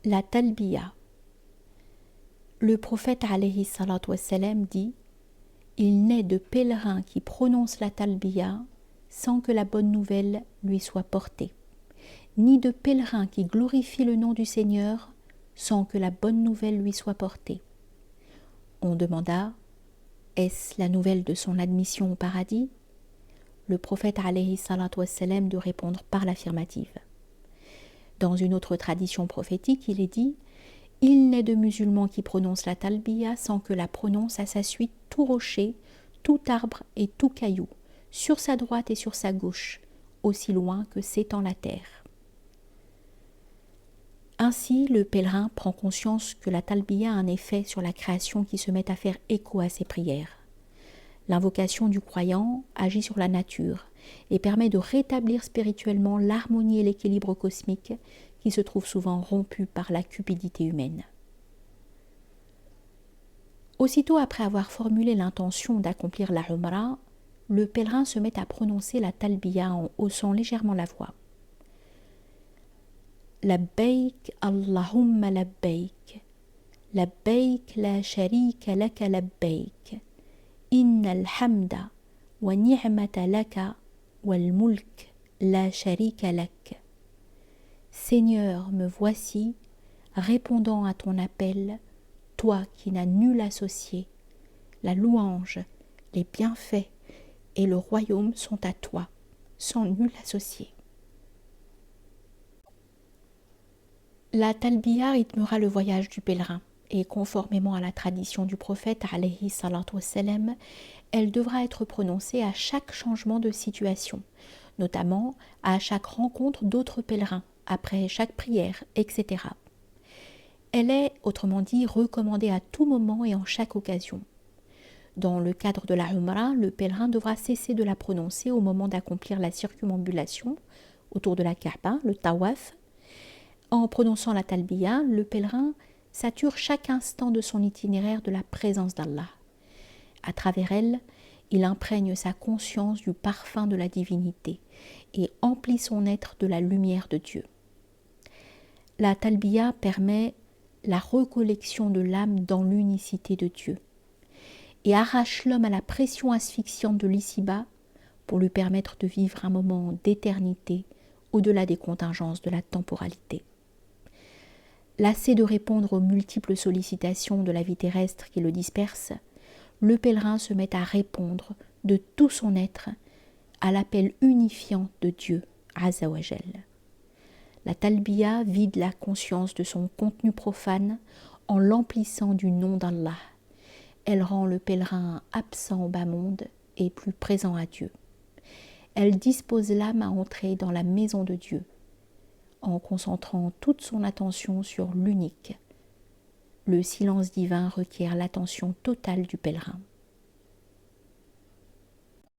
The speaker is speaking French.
La talbiya. Le prophète alayhi salatu wassalam dit « Il n'est de pèlerin qui prononce la talbiya sans que la bonne nouvelle lui soit portée, ni de pèlerin qui glorifie le nom du Seigneur sans que la bonne nouvelle lui soit portée. » On demanda « Est-ce la nouvelle de son admission au paradis ?» Le prophète alayhi salatu wassalam de répondre par l'affirmative. Dans une autre tradition prophétique, il est dit « Il n'est de musulman qui prononce la talbiya sans que la prononce à sa suite tout rocher, tout arbre et tout caillou, sur sa droite et sur sa gauche, aussi loin que s'étend la terre. » Ainsi, le pèlerin prend conscience que la talbiya a un effet sur la création qui se met à faire écho à ses prières. L'invocation du croyant agit sur la nature et permet de rétablir spirituellement l'harmonie et l'équilibre cosmique qui se trouvent souvent rompus par la cupidité humaine. Aussitôt après avoir formulé l'intention d'accomplir la Umrah, le pèlerin se met à prononcer la talbiya en haussant légèrement la voix. Labbaik Allahumma labbaik, labbaik la sharika laka labbaik. Innal hamda wa ni'mata laka wal mulk la sharika lak. Seigneur, me voici, répondant à ton appel, toi qui n'as nul associé. La louange, les bienfaits et le royaume sont à toi, sans nul associé. La talbiya rythmera le voyage du pèlerin. Et conformément à la tradition du prophète alayhi salatu wassalam, elle devra être prononcée à chaque changement de situation, notamment à chaque rencontre d'autres pèlerins, après chaque prière, etc. Elle est, autrement dit, recommandée à tout moment et en chaque occasion. Dans le cadre de la Umrah, le pèlerin devra cesser de la prononcer au moment d'accomplir la circumambulation autour de la Kaaba, le tawaf. En prononçant la talbiya, le pèlerin sature chaque instant de son itinéraire de la présence d'Allah. À travers elle, il imprègne sa conscience du parfum de la divinité et emplit son être de la lumière de Dieu. La talbiya permet la recollection de l'âme dans l'unicité de Dieu et arrache l'homme à la pression asphyxiante de l'ici-bas pour lui permettre de vivre un moment d'éternité au-delà des contingences de la temporalité. Lassé de répondre aux multiples sollicitations de la vie terrestre qui le dispersent, le pèlerin se met à répondre de tout son être à l'appel unifiant de Dieu, Azza wa Jal. La talbiya vide la conscience de son contenu profane en l'emplissant du nom d'Allah. Elle rend le pèlerin absent au bas monde et plus présent à Dieu. Elle dispose l'âme à entrer dans la maison de Dieu, en concentrant toute son attention sur l'unique. Le silence divin requiert l'attention totale du pèlerin.